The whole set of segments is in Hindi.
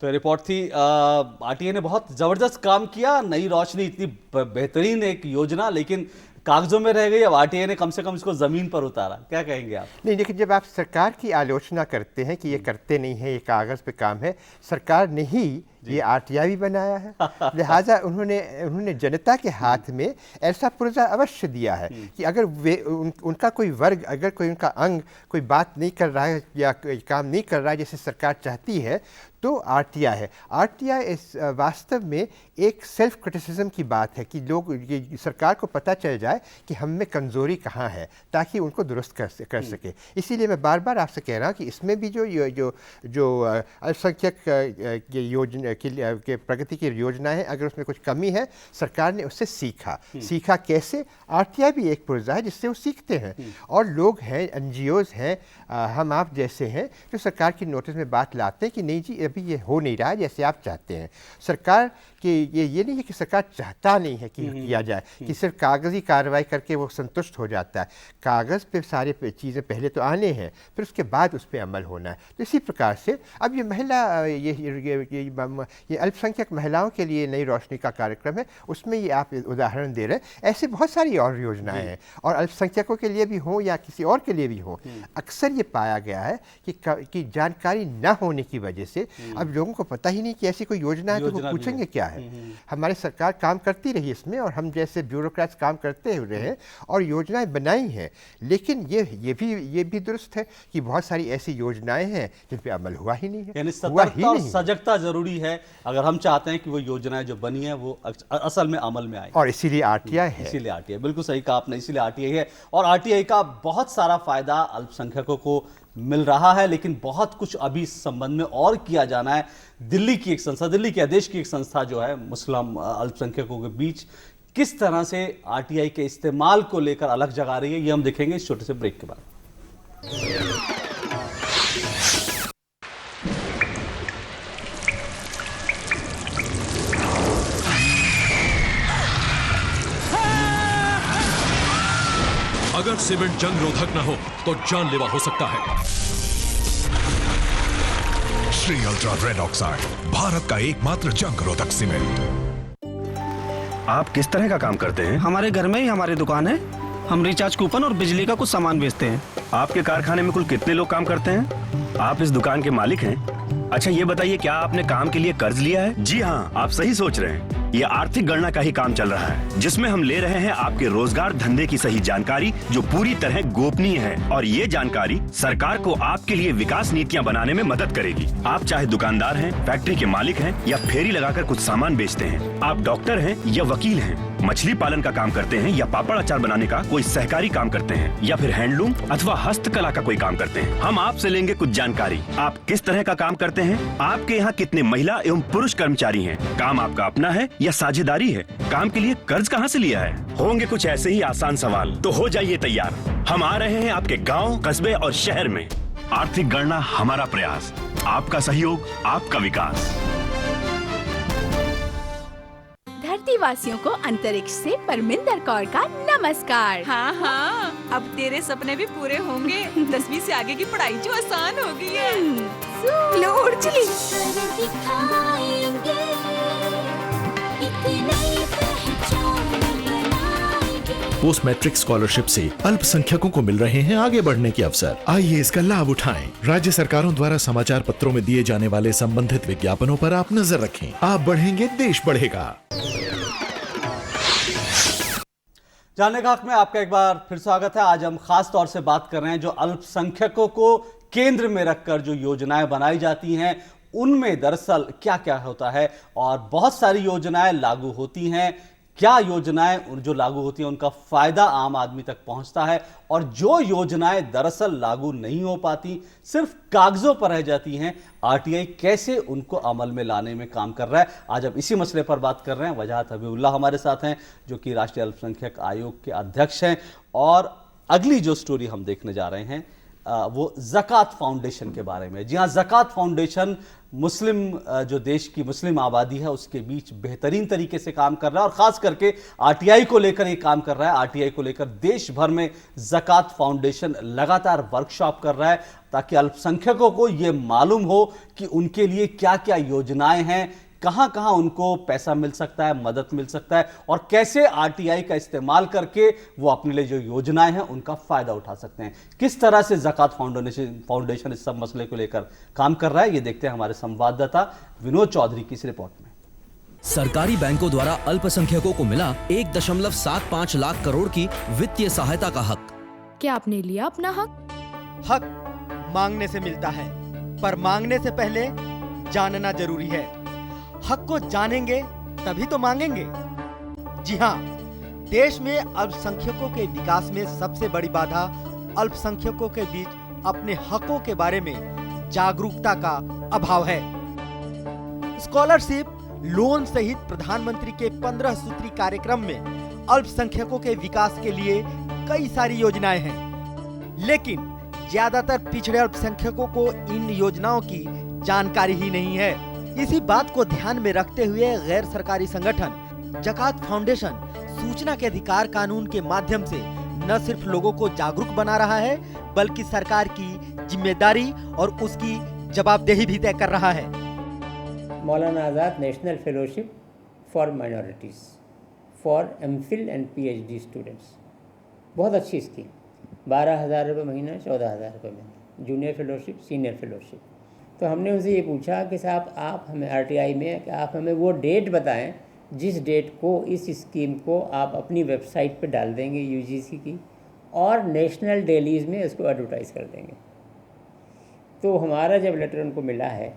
तो रिपोर्ट थी आरटीआई ने बहुत जबरदस्त काम किया, नई रोशनी, इतनी बेहतरीन एक योजना, लेकिन कागजों में रह गई। अब आरटीआई ने कम से कम इसको जमीन पर उतारा। क्या कहेंगे आप? नहीं, देखिए, जब आप सरकार की आलोचना करते हैं कि ये करते नहीं है, ये कागज़ पे काम है, सरकार ने ही ये आरटीआई भी बनाया है। लिहाजा उन्होंने जनता के हाथ में ऐसा पुर्जा अवश्य दिया है कि अगर उनका कोई वर्ग, अगर कोई उनका अंग कोई बात नहीं कर रहा है या कोई काम नहीं कर रहा है जैसे सरकार चाहती है, तो आरटीआई है। आरटीआई वास्तव में एक सेल्फ क्रिटिसिज्म की बात है कि लोग, ये सरकार को पता चल जाए कि हम में कमज़ोरी कहाँ है, ताकि उनको दुरुस्त कर सके। इसीलिए मैं बार बार आपसे कह रहा हूँ कि इसमें भी जो अल्पसंख्यक योजना के प्रगति की योजना है, अगर उसमें कुछ कमी है, सरकार ने उससे सीखा कैसे? आरटीआई भी एक पुर्जा है जिससे वो सीखते हैं। और लोग हैं, एनजीओज़ हैं, हम आप जैसे हैं, जो सरकार की नोटिस में बात लाते हैं कि नहीं जी, अभी ये हो नहीं रहा है जैसे आप चाहते हैं। सरकार कि ये नहीं है कि सरकार चाहता नहीं है कि किया जाए, कि सिर्फ कागज़ी कार्रवाई करके वो संतुष्ट हो जाता है। कागज़ पे सारे चीज़ें पहले तो आने हैं, फिर उसके बाद उस पर अमल होना है। तो इसी प्रकार से अब ये महिला, ये अल्पसंख्यक महिलाओं के लिए नई रोशनी का कार्यक्रम है, उसमें ये आप उदाहरण दे रहे हैं। ऐसे बहुत सारी और योजनाएं हैं, और अल्पसंख्यकों के लिए भी हों या किसी और के लिए भी हों। अक्सर ये पाया गया है कि जानकारी न होने की वजह से अब लोगों को पता ही नहीं कि ऐसी कोई योजना है, तो वो पूछेंगे क्या है। हमारी सरकार काम करती रही इसमें, और हम जैसे ब्यूरोक्रेट्स काम करते हुए हैं और योजनाएं बनाई हैं। लेकिन ये भी दुरुस्त है कि बहुत सारी ऐसी योजनाएं हैं जिन पे अमल हुआ ही नहीं है। यानी सतर्कता और सजगता जरूरी है अगर हम चाहते हैं कि वो योजनाएं जो बनी है वो असल में अमल में आए। और इसीलिए आरटीआई है। इसीलिए आरटीआई, बिल्कुल सही कहा आपने, इसीलिए आरटीआई है। और आरटीआई का बहुत सारा फायदा अल्पसंख्यकों को मिल रहा है, लेकिन बहुत कुछ अभी इस संबंध में और किया जाना है। दिल्ली की एक संस्था, दिल्ली के आदेश की एक संस्था जो है मुस्लिम अल्पसंख्यकों के बीच किस तरह से आरटीआई के इस्तेमाल को लेकर अलग जगा रही है, ये हम देखेंगे इस छोटे से ब्रेक के बाद। अगर सीमेंट जंग रोधक न हो तो जानलेवा हो सकता है। Shri ultra red oxide, Bharat का एकमात्र जंग रोधक सीमेंट। आप किस तरह का काम करते हैं? हमारे घर में ही हमारी दुकान है, हम रिचार्ज कूपन और बिजली का कुछ सामान बेचते हैं। आपके कारखाने में कुल कितने लोग काम करते हैं? आप इस दुकान के मालिक हैं? अच्छा, ये बताइए, क्या आपने काम के लिए कर्ज लिया है? जी हाँ, आप सही सोच रहे हैं। ये आर्थिक गणना का ही काम चल रहा है, जिसमें हम ले रहे हैं आपके रोजगार धंधे की सही जानकारी, जो पूरी तरह गोपनीय है। और ये जानकारी सरकार को आपके लिए विकास नीतियाँ बनाने में मदद करेगी। आप चाहे दुकानदार हैं, फैक्ट्री के मालिक हैं, या फेरी लगाकर कुछ सामान बेचते हैं, आप डॉक्टर हैं या वकील हैं, मछली पालन का काम करते हैं या पापड़ अचार बनाने का कोई सहकारी काम करते हैं, या फिर हैंडलूम अथवा हस्तकला का कोई काम करते हैं, हम आपसे लेंगे कुछ जानकारी। आप किस तरह का काम करते हैं? आपके यहाँ कितने महिला एवं पुरुष कर्मचारी हैं? काम आपका अपना है या साझेदारी है? काम के लिए कर्ज कहाँ से लिया है? होंगे कुछ ऐसे ही आसान सवाल, तो हो जाइए तैयार। हम आ रहे हैं आपके गाँव, कस्बे और शहर में। आर्थिक गणना हमारा प्रयास, आपका सहयोग, आपका विकास। धरती वासियों को अंतरिक्ष से परमिंदर कौर का नमस्कार। हाँ हाँ, अब तेरे सपने भी पूरे होंगे। 10वीं से आगे की पढ़ाई जो आसान हो गई है। लो उड़ चली। पोस्ट मैट्रिक स्कॉलरशिप से अल्पसंख्यकों को मिल रहे हैं आगे बढ़ने के अवसर। आइए इसका लाभ उठाएं। राज्य सरकारों द्वारा समाचार पत्रों में दिए जाने वाले संबंधित विज्ञापनों पर आप नजर रखें। आप बढ़ेंगे, देश बढ़ेगा। जानने का हक में आपका एक बार फिर स्वागत है। आज हम खास तौर से बात कर रहे हैं जो अल्पसंख्यकों को केंद्र में रखकर जो योजनाएं बनाई जाती हैं, उनमें दरअसल क्या क्या होता है। और बहुत सारी योजनाएं लागू होती हैं, क्या योजनाएं जो लागू होती हैं उनका फायदा आम आदमी तक पहुंचता है, और जो योजनाएं दरअसल लागू नहीं हो पाती, सिर्फ कागजों पर रह जाती हैं, आरटीआई कैसे उनको अमल में लाने में काम कर रहा है। आज हम इसी मसले पर बात कर रहे हैं। वजाहत हबीबुल्लाह हमारे साथ हैं, जो कि राष्ट्रीय अल्पसंख्यक आयोग के अध्यक्ष हैं। और अगली जो स्टोरी हम देखने जा रहे हैं, वो ज़कात फाउंडेशन के बारे में। जी हाँ, ज़कात फाउंडेशन मुस्लिम जो देश की मुस्लिम आबादी है उसके बीच बेहतरीन तरीके से काम कर रहा है और ख़ास करके आरटीआई को लेकर ये काम कर रहा है। आरटीआई को लेकर देश भर में ज़कात फाउंडेशन लगातार वर्कशॉप कर रहा है ताकि अल्पसंख्यकों को ये मालूम हो कि उनके लिए क्या क्या योजनाएं हैं, कहां कहां उनको पैसा मिल सकता है, मदद मिल सकता है और कैसे आरटीआई का इस्तेमाल करके वो अपने लिए जो योजनाएं हैं उनका फायदा उठा सकते हैं। किस तरह से ज़कात फाउंडेशन इस सब मसले को लेकर काम कर रहा है, ये देखते हैं हमारे संवाददाता विनोद चौधरी की इस रिपोर्ट में। सरकारी बैंकों द्वारा अल्पसंख्यकों को मिला 1.75 लाख करोड़ की वित्तीय सहायता का हक। क्या आपने लिया अपना हक? हक मांगने से मिलता है, पर मांगने से पहले जानना जरूरी है। हक को जानेंगे तभी तो मांगेंगे। जी हाँ, देश में अल्पसंख्यकों के विकास में सबसे बड़ी बाधा अल्पसंख्यकों के बीच अपने हकों के बारे में जागरूकता का अभाव है। स्कॉलरशिप, लोन सहित प्रधानमंत्री के 15 सूत्री कार्यक्रम में अल्पसंख्यकों के विकास के लिए कई सारी योजनाएं हैं, लेकिन ज्यादातर पिछड़े अल्पसंख्यकों को इन योजनाओं की जानकारी ही नहीं है। इसी बात को ध्यान में रखते हुए गैर सरकारी संगठन ज़कात फाउंडेशन सूचना के अधिकार कानून के माध्यम से न सिर्फ लोगों को जागरूक बना रहा है, बल्कि सरकार की जिम्मेदारी और उसकी जवाबदेही भी तय कर रहा है। Maulana Azad national fellowship for minorities for MPhil and PhD students, बहुत अच्छी स्कीम। 12,000 रुपये महीना, 14,000 रुपये महीना, जूनियर फेलोशिप, सीनियर फेलोशिप। तो हमने उनसे ये पूछा कि साहब आप हमें आरटीआई में कि आप हमें वो डेट बताएं जिस डेट को इस स्कीम को आप अपनी वेबसाइट पे डाल देंगे यूजीसी की, और नेशनल डेलीज़ में इसको एडवर्टाइज़ कर देंगे। तो हमारा जब लेटर उनको मिला है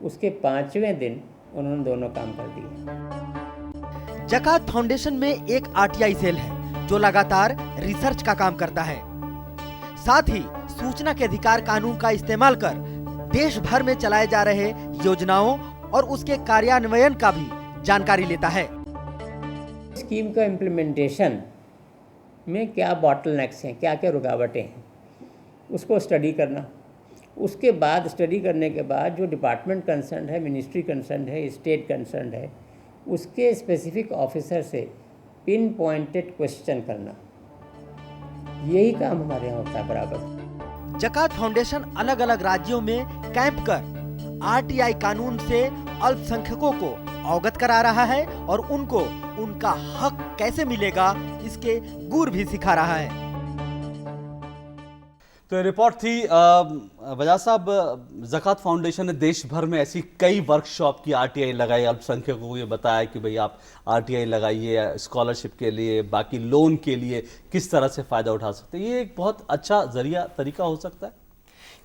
उसके 5वें दिन उन्होंने दोनों काम कर दिए। ज़कात फाउंडेशन में एक आरटीआई सेल है जो लगातार रिसर्च का काम करता है, साथ ही सूचना के अधिकार कानून का इस्तेमाल कर देश भर में चलाए जा रहे योजनाओं और उसके कार्यान्वयन का भी जानकारी लेता है। स्कीम का इम्प्लीमेंटेशन में क्या बॉटलनेक्स हैं, क्या क्या रुकावटें हैं, उसको स्टडी करना। उसके बाद स्टडी करने के बाद जो डिपार्टमेंट कंसर्न है, मिनिस्ट्री कंसर्न है, स्टेट कंसर्न है, उसके स्पेसिफिक ऑफिसर से पिन पॉइंटेड क्वेश्चन करना, यही काम हमारे यहाँ होता है बराबर। ज़कात फाउंडेशन अलग अलग राज्यों में कैंप कर आरटीआई कानून से अल्पसंख्यकों को अवगत करा रहा है और उनको उनका हक कैसे मिलेगा इसके गुर भी सिखा रहा है। तो रिपोर्ट थी वजह साहब, ज़कात फाउंडेशन ने देश भर में ऐसी कई वर्कशॉप की आरटीआई लगाई, अल्पसंख्यकों को ये बताया कि भाई आप आरटीआई लगाइए स्कॉलरशिप के लिए, बाकी लोन के लिए किस तरह से फ़ायदा उठा सकते हैं। ये एक बहुत अच्छा जरिया तरीका हो सकता है।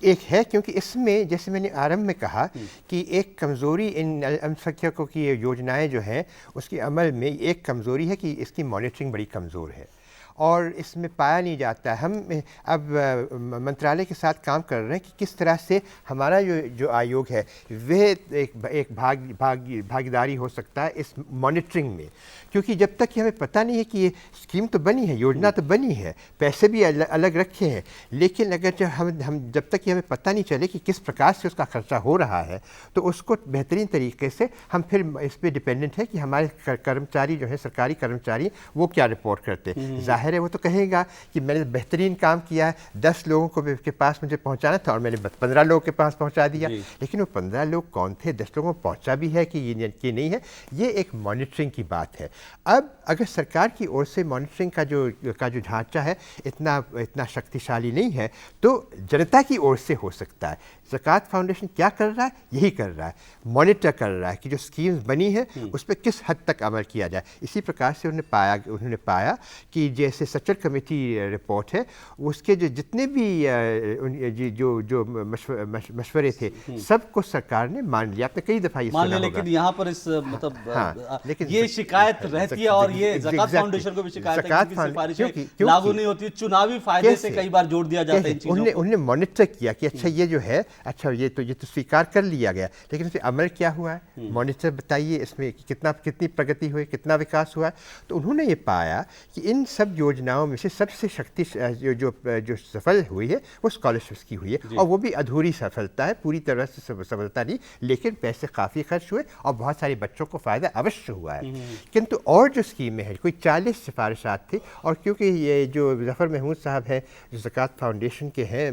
एक है, क्योंकि इसमें जैसे मैंने आरंभ में कहा कि एक कमज़ोरी इन अल्पसंख्यकों की योजनाएं जो हैं उसके अमल में एक कमज़ोरी है कि इसकी मॉनिटरिंग बड़ी कमज़ोर है और इसमें पाया नहीं जाता। हम अब मंत्रालय के साथ काम कर रहे हैं कि किस तरह से हमारा जो आयोग है वह एक भागीदारी हो सकता है इस मॉनिटरिंग में, क्योंकि जब तक कि हमें पता नहीं है कि ये स्कीम तो बनी है, योजना तो बनी है, पैसे भी अलग रखे हैं, लेकिन अगर हम जब तक कि हमें पता नहीं चले कि किस प्रकार से उसका खर्चा हो रहा है तो उसको बेहतरीन तरीके से हम फिर इस पर डिपेंडेंट है कि हमारे कर्मचारी जो है, सरकारी कर्मचारी, वो क्या रिपोर्ट करते हैं। जाहिर है वो तो कहेगा कि मैंने बेहतरीन काम किया है, 10 लोगों को के पास मुझे पहुंचाना था और मैंने 15 लोगों के पास पहुंचा दिया, लेकिन वो 15 लोग कौन थे, 10 लोगों को पहुंचा भी है कि ये नहीं है। ये एक मॉनिटरिंग की बात है। अब अगर सरकार की ओर से मॉनिटरिंग का जो ढांचा है इतना शक्तिशाली नहीं है, तो जनता की ओर से हो सकता है। ज़कात फाउंडेशन क्या कर रहा है? यही कर रहा है, मॉनिटर कर रहा है कि जो स्कीम्स बनी है उस पर किस हद तक अमल किया जाए। इसी प्रकार से उन्होंने पाया कि जैसे सचर कमेटी रिपोर्ट है, उसके जितने भी जो मशवरे थे सबको सरकार ने मान लिया। आपने कई दफ़ा ये सुना होगा। लेकिन यहाँ पर इस मतलब लेकिन ये शिकायत रहती है और ये ज़कात फाउंडेशन को भी शिकायत है कि सिफारिशें लागू नहीं होती, चुनावी फायदे से कई बार जोड़ दिया जाता है। उन्होंने मॉनिटर किया कि अच्छा ये जो है, अच्छा ये तो स्वीकार कर लिया गया, लेकिन उसमें अमल क्या हुआ है, मॉनिटर बताइए इसमें कितनी प्रगति हुई, कितना विकास हुआ है। तो उन्होंने ये पाया कि इन सब योजनाओं में से सबसे जो सफल हुई है वो स्कॉलरशिप्स की हुई है, और वो भी अधूरी सफलता है, पूरी तरह से सफलता नहीं, लेकिन पैसे काफ़ी खर्च हुए और बहुत सारे बच्चों को फ़ायदा अवश्य हुआ है। किंतु और जो स्कीमें हैं, कोई 40 सिफारिशात थी, और क्योंकि ये जो ज़फ़र महमूद साहब हैं जो ज़कात फाउंडेशन के हैं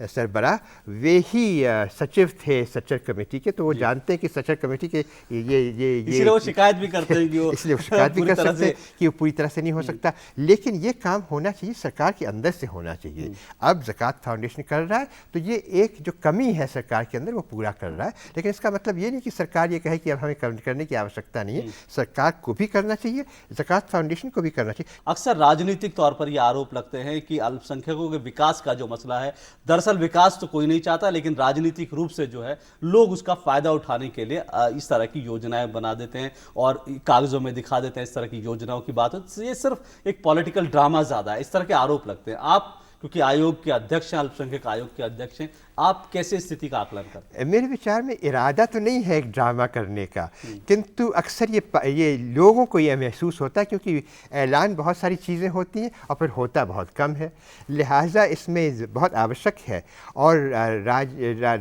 सरबराह, वे ही सचिव थे सच्चर कमेटी के, तो वो जानते हैं कि सच्चर कमेटी के इसलिए वो शिकायत भी करते हैं कि वो इसलिए वो शिकायत भी कर सकते हैं कि वो पूरी तरह से नहीं हो सकता, लेकिन ये काम होना चाहिए, सरकार के अंदर से होना चाहिए। अब ज़कात फाउंडेशन कर रहा है तो ये एक जो कमी है सरकार के अंदर वो पूरा कर रहा है, लेकिन इसका मतलब ये नहीं कि सरकार ये कहे कि अब हमें करने की आवश्यकता नहीं है। सरकार को भी करना चाहिए, ज़कात फाउंडेशन को भी करना चाहिए। अक्सर राजनीतिक तौर पर ये आरोप लगते हैं कि अल्पसंख्यकों के विकास का जो मसला है, दरअसल विकास तो कोई नहीं चाहता, लेकिन राजनीतिक रूप से जो है लोग उसका फायदा उठाने के लिए इस तरह की योजनाएं बना देते हैं और कागजों में दिखा देते हैं इस तरह की योजनाओं की बात हो। ये सिर्फ एक पॉलिटिकल ड्रामा ज्यादा है, इस तरह के आरोप लगते हैं। आप क्योंकि आयोग के अध्यक्ष हैं, अल्पसंख्यक आयोग के अध्यक्ष हैं, आप कैसे स्थिति का आकलन करते हैं? मेरे विचार में इरादा तो नहीं है एक ड्रामा करने का, किंतु अक्सर ये लोगों को ये महसूस होता है क्योंकि ऐलान बहुत सारी चीज़ें होती हैं और फिर होता बहुत कम है, लिहाजा इसमें बहुत आवश्यक है। और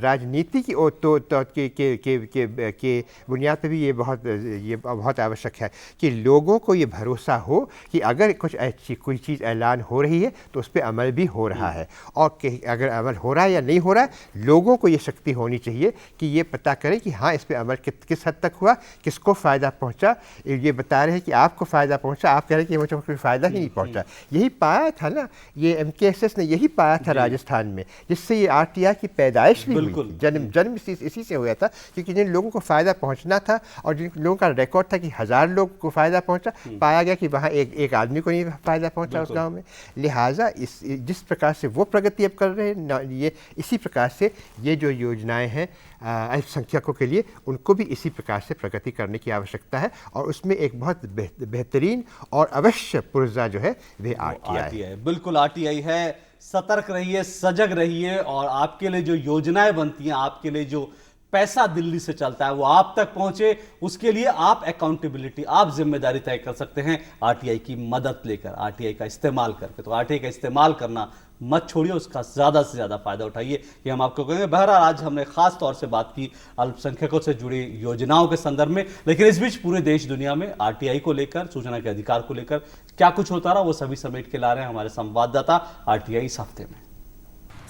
राजनीति की के बुनियाद पर भी ये बहुत आवश्यक है कि लोगों को ये भरोसा हो कि अगर कोई चीज़ ऐलान हो रही है तो उस पर अमल भी हो रहा है, और अगर अमल हो रहा है या नहीं हो रहा है, लोगों को ये शक्ति होनी चाहिए कि ये पता करें कि हाँ इस पे अमल किस हद तक हुआ, किसको फ़ायदा पहुंचा। ये बता रहे हैं कि आपको फ़ायदा पहुंचा, आप कह रहे हैं कि मुझे कोई फ़ायदा ही नहीं पहुंचा। यही पाया था ना, ये MKSS ने यही पाया था राजस्थान में, जिससे ये RTI की पैदाइश भी हुई थी। जन्म इसी से हुआ था, क्योंकि जिन लोगों को फ़ायदा पहुँचना था और जिन लोगों का रिकॉर्ड था कि 1000 लोग को फ़ायदा पहुँचा, पाया गया कि वहाँ एक आदमी को नहीं फ़ायदा पहुँचा उस गाँव में। लिहाजा जिस प्रकार से वो प्रगति अब कर रहे हैं, ये इसी प्रकार से ये जो योजनाएं हैं अल्पसंख्यकों के लिए, उनको भी इसी प्रकार से प्रगति करने की आवश्यकता है, और उसमें एक बहुत बेहतरीन और अवश्य पुर्जा जो है वे RTI है। बिल्कुल RTI है। सतर्क रहिए, सजग रहिए, और आपके लिए जो योजनाएं बनती हैं, आपके लिए जो पैसा दिल्ली से चलता है वो आप तक पहुंचे, उसके लिए आप अकाउंटेबिलिटी, आप जिम्मेदारी तय कर सकते हैं RTI की मदद लेकर, RTI का इस्तेमाल करके। तो RTI का इस्तेमाल करना मत छोड़िए, उसका ज़्यादा से ज़्यादा फायदा उठाइए, ये हम आपको कहेंगे। बहरहाल आज हमने खास तौर से बात की अल्पसंख्यकों से जुड़ी योजनाओं के संदर्भ में, लेकिन इस बीच पूरे देश दुनिया में RTI को लेकर, सूचना के अधिकार को लेकर क्या कुछ होता रहा, वो सभी समेट के ला रहे हैं हमारे संवाददाता RTI इस हफ्ते में।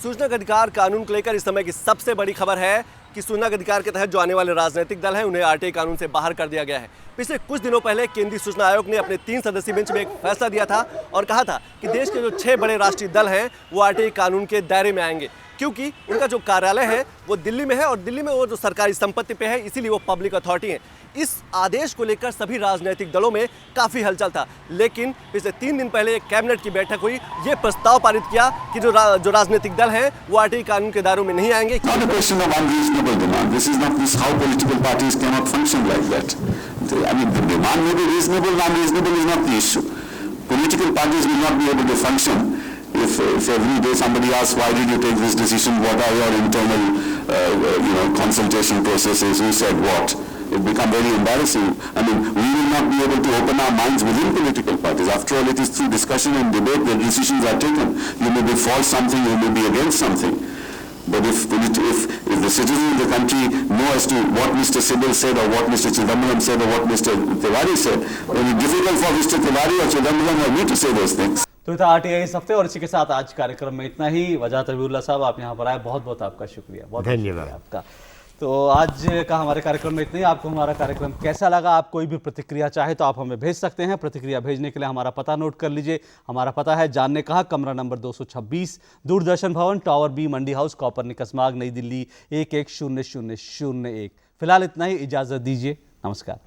सूचना का अधिकार कानून को लेकर इस समय की सबसे बड़ी खबर है कि सूचना के अधिकार के तहत जो आने वाले राजनीतिक दल हैं उन्हें RTI कानून से बाहर कर दिया गया है। पिछले कुछ दिनों पहले केंद्रीय सूचना आयोग ने अपने 3 सदस्यीय बेंच में एक फैसला दिया था और कहा था कि देश के जो 6 बड़े राष्ट्रीय दल हैं वो RTI कानून के दायरे में आएंगे, क्योंकि उनका जो कार्यालय है वो दिल्ली में है और दिल्ली में वो जो सरकारी संपत्ति पे है, इसीलिए वो पब्लिक अथॉरिटी है। इस आदेश को लेकर सभी राजनीतिक दलों में काफी हलचल था, लेकिन पिछले 3 दिन पहले एक कैबिनेट की बैठक हुई, ये प्रस्ताव पारित किया कि जो राजनीतिक दल हैं वो RTI कानून के दायरों में नहीं आएंगे। If every day somebody asks why did you take this decision, what are your internal consultation processes, who said what, it become very embarrassing. I mean, we will not be able to open our minds within political parties. After all, it is through discussion and debate that decisions are taken. You may be for something, you may be against something. But if the citizens of the country know as to what Mr. Sibal said or what Mr. Chidambaram said or what Mr. Tiwari said, then it is difficult for Mr. Tiwari or Chidambaram or me to say those things. तो था RTI इस हफ्ते, और इसी के साथ आज कार्यक्रम में इतना ही। वजाहत अबीउल्लाह साहब, आप यहाँ पर आए, बहुत बहुत आपका शुक्रिया, बहुत धन्यवाद आपका। तो आज का हमारे कार्यक्रम में इतना ही। आपको हमारा कार्यक्रम कैसा लगा? आप कोई भी प्रतिक्रिया चाहे तो आप हमें भेज सकते हैं। प्रतिक्रिया भेजने के लिए हमारा पता नोट कर लीजिए। हमारा पता है जानने कहा, कमरा नंबर 226, दूरदर्शन भवन, टावर B, मंडी हाउस, कॉपरनिकस मार्ग, नई दिल्ली 110001। फिलहाल इतना ही, इजाज़त दीजिए, नमस्कार।